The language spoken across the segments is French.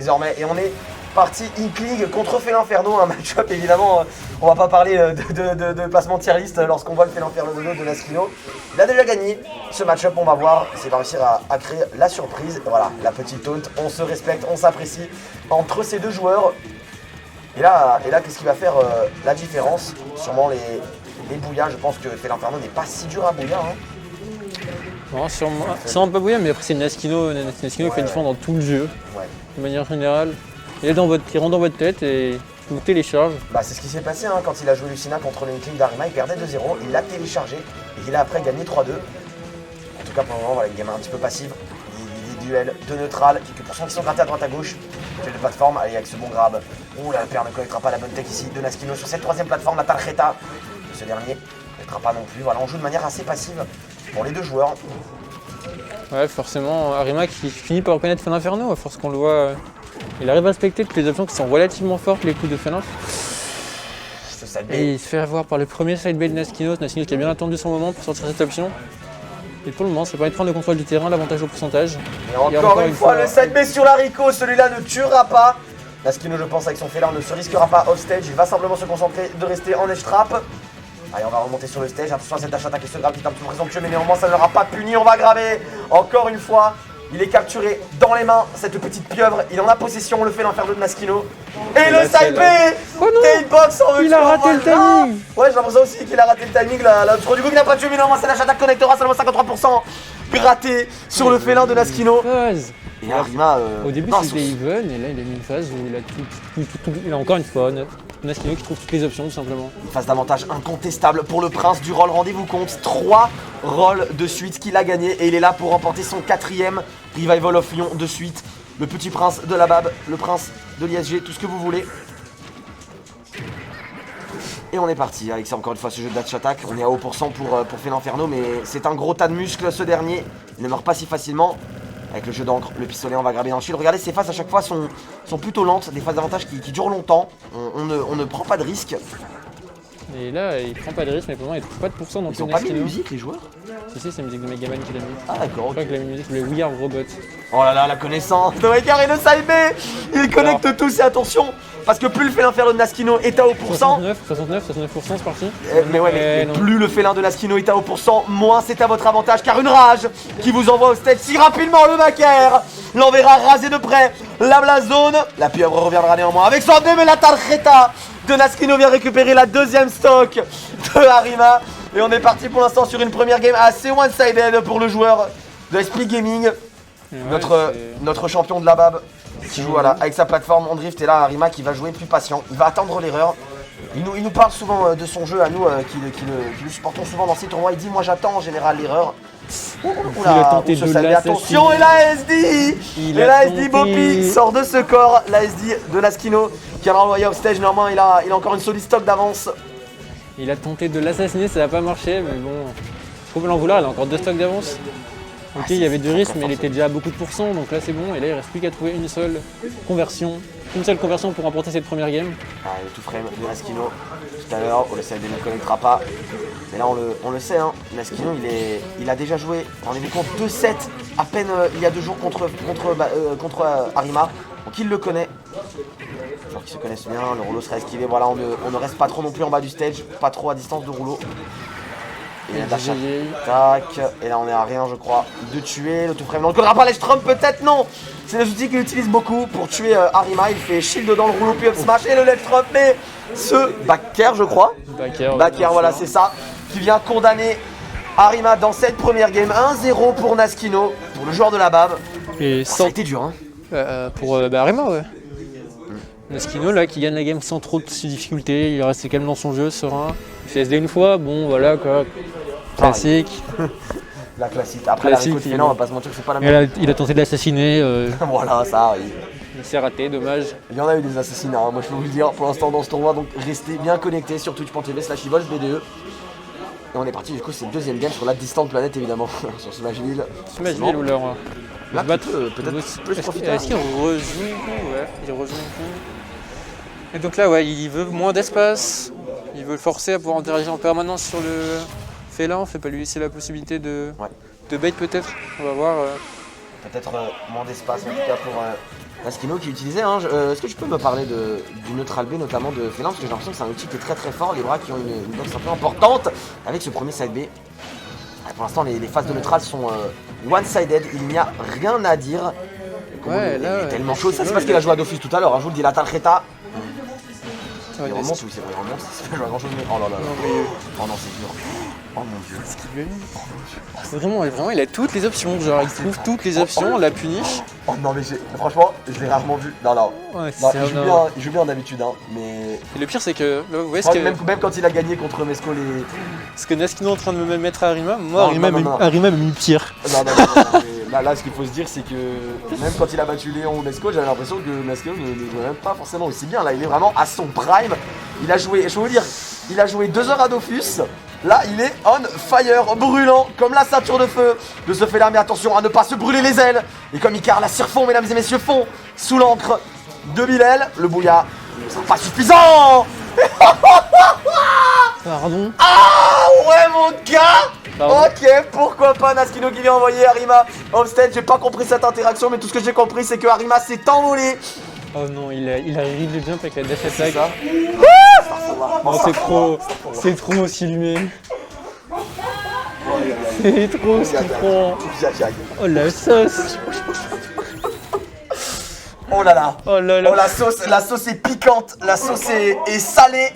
Désormais, et on est parti Inkling contre Felinferno, un match-up évidemment, on va pas parler de placement tier list lorsqu'on voit le Felinferno de Naskino. Il a déjà gagné ce match-up, on va voir s'il va réussir à créer la surprise. Et voilà, la petite taunt, on se respecte, on s'apprécie entre ces deux joueurs. Et là qu'est-ce qui va faire la différence? Sûrement les bouillards, je pense que Felinferno n'est pas si dur à bouillir. Non, sûrement pas bouillant, mais après c'est Naskino qui fait différent dans tout le jeu. Ouais. De manière générale, il rentre dans votre tête et vous télécharge. Bah c'est ce qui s'est passé quand il a joué Lucina contre le Inkling d'Arima, il perdait 2-0, il l'a téléchargé et il a après gagné 3-2. En tout cas pour le moment, voilà, une game un petit peu passive. Des duels de neutral, quelques pourcents qui sont grattés à droite à gauche. Duel de plateforme, allez avec ce bon grab. Ouh là, le père ne collectera pas la bonne tech ici de Naskino sur cette troisième plateforme, la tarjeta. Ce dernier ne collectera pas non plus. Voilà, on joue de manière assez passive pour les deux joueurs. Ouais, forcément, Arima qui finit par reconnaître Felinferno, à force qu'on le voit. Il arrive à respecter toutes les options qui sont relativement fortes, les coups de Felin. Et il se fait avoir par le premier sidebait de Naskino qui a bien attendu son moment pour sortir cette option. Et pour le moment, ça permet de prendre le contrôle du terrain, l'avantage au pourcentage. Et encore une fois, le sidebait sur la Rico, celui-là ne tuera pas. Naskino, je pense, avec son Félin, ne se risquera pas off-stage, il va simplement se concentrer de rester en edge trap. Allez, on va remonter sur le stage, attention à cette dash attaque et ce grab qui est un petit peu présomptueux, mais néanmoins ça ne l'aura pas puni, on va grabber. Encore une fois, il est capturé dans les mains, cette petite pieuvre, il en a possession, on le fait l'enfer de Naskino. Et le side B, K-box en il a raté le timing. Ouais, j'ai l'impression aussi qu'il a raté le timing, là, du coup il n'a pas tué, mais néanmoins cette dash attaque connectera seulement 53% gratté sur le félin de Naskino. Et Arima, au début c'était even, et là il a mis une phase où il a il a encore une fois Naskino qui trouve toutes les options tout simplement. Une phase d'avantage incontestable pour le prince du roll, rendez-vous compte, 3 rolls de suite qu'il a gagné et il est là pour remporter son 4e Revival of Lyon de suite. Le petit prince de la BAB, le prince de l'ISG, tout ce que vous voulez. Et on est parti avec ça, encore une fois ce jeu de dash attack, on est à haut pourcent pour Felinferno, mais c'est un gros tas de muscles ce dernier, il ne meurt pas si facilement. Avec le jeu d'encre, le pistolet, on va grabber dans le shield. Regardez, ces phases à chaque fois sont plutôt lentes, des phases d'avantage qui durent longtemps. On ne prend pas de risque. Et là, il prend pas de risque, mais pour le moment, il trouve pas de pourcent dans Ils ont pas mis de musique, les joueurs? Si, c'est la musique de Megaman qu'il a mis. Ah d'accord, Je crois qu'il a mis une musique pour les We Are Robots. Oh là là, la connaissance de Ricard et de Saïbé. Ils connectent tous et attention, parce que plus le félin de Naskino est à haut pourcent. 69%, c'est parti. Mais plus le félin de Naskino est à haut pourcent, moins c'est à votre avantage, car une rage qui vous envoie au stage si rapidement, le Macaire l'enverra rasé de près la Blazone. La pieuvre reviendra néanmoins avec son mais la tarjeta de Naskino vient récupérer la deuxième stock de Arima. Et on est parti pour l'instant sur une première game assez one-sided pour le joueur de SP Gaming. Ouais, notre champion de la BAB qui joue voilà, avec sa plateforme en drift. Et là Arima qui va jouer plus patient, il va attendre l'erreur. Il nous parle souvent de son jeu à nous qui le supportons souvent dans ces tournois. Il dit moi j'attends en général l'erreur. Attention, et la SD Bopi sort de ce corps, la SD de Naskino qui a renvoyé off stage. Normalement il a encore une solide stock d'avance. Il a tenté de l'assassiner, ça n'a pas marché, mais bon, faut l'en vouloir, il a encore 2 stocks d'avance. Ok, il y avait du risque, mais il était déjà à beaucoup de pourcents, donc là c'est bon, et là il reste plus qu'à trouver une seule conversion pour remporter cette première game. Ah, le tout frame de Naskino, tout à l'heure, le CLD ne connectera pas, mais là on le sait, Naskino il a déjà joué, rendez-vous compte, 2-7 à peine il y a 2 jours contre Arima, donc il le connaît. Genre qu'ils se connaissent bien, le rouleau sera esquivé, voilà, on ne reste pas trop non plus en bas du stage, pas trop à distance de rouleau. Et la dash attack, et là on est à rien je crois de tuer le tout frame. Donc le rappel Trump peut-être non. C'est des outils qu'il utilise beaucoup pour tuer Arima, il fait shield dans le rouleau puis up smash et le left Trump, mais ce backer je crois. Backer voilà c'est ça, qui vient condamner Arima dans cette première game. 1-0 pour Naskino, pour le joueur de la BAB. Et ça a été dur pour Arima ouais. Naskino là qui gagne la game sans trop de difficultés, il reste calme dans son jeu, serein. Il fait SD une fois, bon voilà quoi. Classique. La classique. Après la Rico on va pas se mentir que c'est pas la même. Il a tenté de l'assassiner. Voilà, ça arrive. Il s'est raté, dommage. Il y en a eu des assassinats, moi je peux vous le dire pour l'instant dans ce tournoi, donc restez bien connectés sur twitch.tv/evolvebde. Et on est parti du coup, c'est le deuxième game sur la distante planète évidemment, sur Smashville. Smashville ou leur... Là peut-être plus profiter. Est-ce qu'il rejoue une coup? Ouais, il rejoue une coup. Et donc là, ouais, il veut moins d'espace, il veut le forcer à pouvoir interagir en permanence sur le félin, on ne fait pas lui laisser la possibilité de bait peut-être, on va voir. Peut-être moins d'espace en tout cas Naskino qui utilisait. Hein, est-ce que tu peux me parler du neutral B, notamment de Félin, parce que j'ai l'impression que c'est un outil qui est très très fort, les bras qui ont une boxe un peu importante avec ce premier side B. Pour l'instant, les phases de neutral sont one-sided, il n'y a rien à dire. Ouais, il là, est tellement chaud. Ça, c'est parce qu'il a joué à Dofus tout à l'heure. Je vous le dis, la tarjeta. Ça va, Il remonte, oui, c'est vrai, il remonte. C'est pas joué à grand chose. Oh là là. Oh non, c'est dur. Oh mon dieu. Ce qu'il lui a mis. Vraiment, il a toutes les options. Genre, il trouve toutes les options, la punish. Oh non, mais franchement, je l'ai rarement vu. Non, non. Ouais, Non, c'est il joue bien d'habitude, hein, mais Et le pire, c'est que, là, vous voyez même quand il a gagné contre Mesco les. ce que Naskino est en train de me mettre à Arima, moi, Non. Arima m'a mis pire. Non, mais là, ce qu'il faut se dire, c'est que même quand il a battu Léon ou Mesco, j'avais l'impression que Mesco ne jouait même pas forcément aussi bien. Là, il est vraiment à son prime. Il a joué, je vais vous dire, il a joué 2 heures à Dofus. Là, il est on fire, brûlant, comme la ceinture de feu de ce fait-là. Mais attention à ne pas se brûler les ailes. Et comme Icar, la cire fond, mesdames et messieurs, fond sous l'encre de Bilal. Le bouillard ne sera pas suffisant. Pardon. Ah ouais, mon gars. Pardon. Ok, pourquoi pas Naskino qui vient envoyer Arima offstage. J'ai pas compris cette interaction, mais tout ce que j'ai compris, c'est que Arima s'est envolé. Oh non, il a read le jump avec la dash C'est attack. ça. Oh, c'est trop filmé. C'est trop ce qu'il prend. Oh la sauce. Oh là là. Oh là là. Oh, la sauce est piquante, la sauce est salée.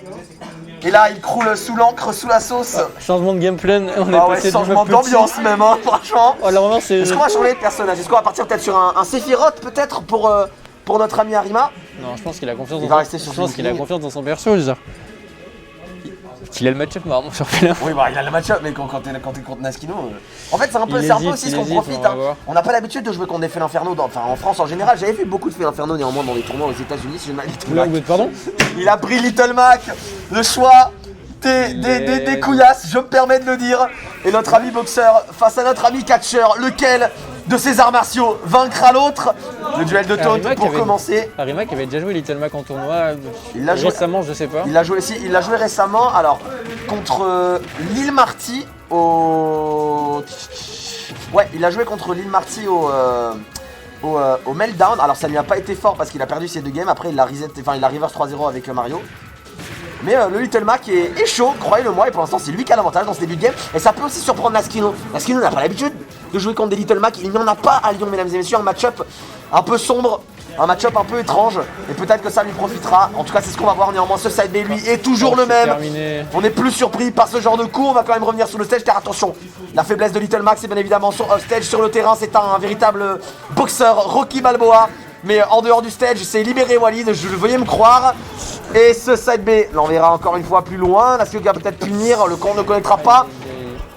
Et là, il croule sous l'encre, sous la sauce. Changement de gameplay, on est Ah ouais, passé changement de d'ambiance même, hein, franchement. Oh là vraiment c'est. Est-ce qu'on va changer de personnage? Est-ce qu'on va partir peut-être sur un Sephiroth peut-être pour notre ami Arima? Non, je pense qu'il a confiance Il dans va rester sur je pense son qu'il a ligne. confiance dans son perso déjà. Il a le match-up marrant sur Félin. Oui, bah il a le match-up, mais quand t'es contre Naskino. En fait, c'est un peu aussi ce qu'on profite. on va Hein. voir. On n'a pas l'habitude de jouer contre des Félin Inferno, enfin en France en général. J'avais vu beaucoup de Félin Inferno néanmoins dans les tournois aux États-Unis. Si je ne Oula, pardon. Il a pris Little Mac, le choix des couillasses, je me permets de le dire. Et notre ami boxeur face à notre ami catcheur, lequel de ces arts martiaux vaincra l'autre? Le duel de taunt Arima pour commencer. Arima qui avait déjà joué Little Mac en tournoi Il l'a joué récemment, je sais pas. Il l'a joué récemment, alors contre Lil Marty au. Ouais, il a joué contre Lil Marty au Meltdown. Alors ça lui a pas été fort parce qu'il a perdu ses 2 games. Après il a reverse 3-0 avec Mario. Mais le Little Mac est chaud, croyez-le-moi, et pour l'instant c'est lui qui a l'avantage dans ce début de game. Et ça peut aussi surprendre Naskino. Naskino n'a pas l'habitude de jouer contre des Little Mac, il n'y en a pas à Lyon, mesdames et messieurs. Un match-up un peu sombre, un match-up un peu étrange, et peut-être que ça lui profitera. En tout cas c'est ce qu'on va voir. Néanmoins ce side B lui est toujours le même. Terminé. On est plus surpris par ce genre de coup. On va quand même revenir sur le stage car attention, la faiblesse de Little Mac c'est bien évidemment son off-stage. Sur le terrain c'est un véritable boxeur, Rocky Balboa. Mais en dehors du stage, c'est libéré Walid, je le veuillez me croire. Et ce side B, là on verra encore une fois plus loin. Là, ce qu'il va peut-être punir, le con ne connaîtra pas.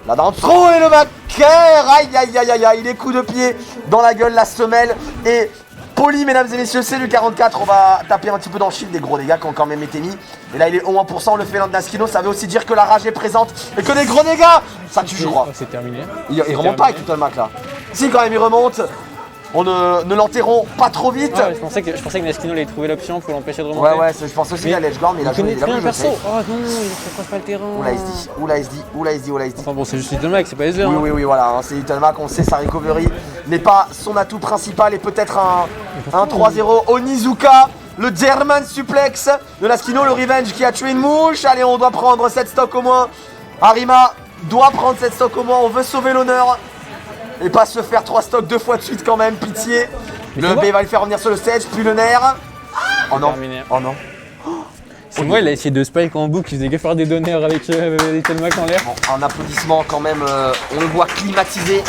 La down throw et le macaire. Aïe aïe aïe aïe aïe, les coups de pied dans la gueule, la semelle. Et poli, mesdames et messieurs, c'est du 44. On va taper un petit peu dans le chiffre des gros dégâts qui ont quand même été mis. Et là il est au 1%, le félin de Naskino. Ça veut aussi dire que la rage est présente et que des gros dégâts. Ça tue, je crois. Oh, c'est terminé. Il remonte pas avec Little Mac là. Si, quand même, il remonte. On ne l'enterrompt pas trop vite. Ouais, je pensais que Naskino allait trouver l'option pour l'empêcher de remonter. Ouais, je pense aussi qu'il y a l'edge guard, mais il a joué. Il connaît Il a très joué bien perso. safe. Oh non, il ne pas le terrain. Oula SD. Enfin bon, c'est juste Little Mac, c'est pas SVR. Oui, voilà, hein, c'est Little Mac, on sait sa recovery n'est pas son atout principal et peut-être un 3-0. Onizuka, le German suplex de Naskino, le revenge qui a tué une mouche. Allez, on doit prendre cette stock au moins. Arima doit prendre cette stock au moins, on veut sauver l'honneur. Et pas se faire 3 stocks 2 fois de suite quand même, pitié. Le B va le faire revenir sur le stage, puis le nerf. Oh non, Terminé. oh non. C'est moi, il a essayé de spike en boucle, il faisait que faire des donneurs avec Little Mac en l'air. Bon, un applaudissement quand même, on le voit climatisé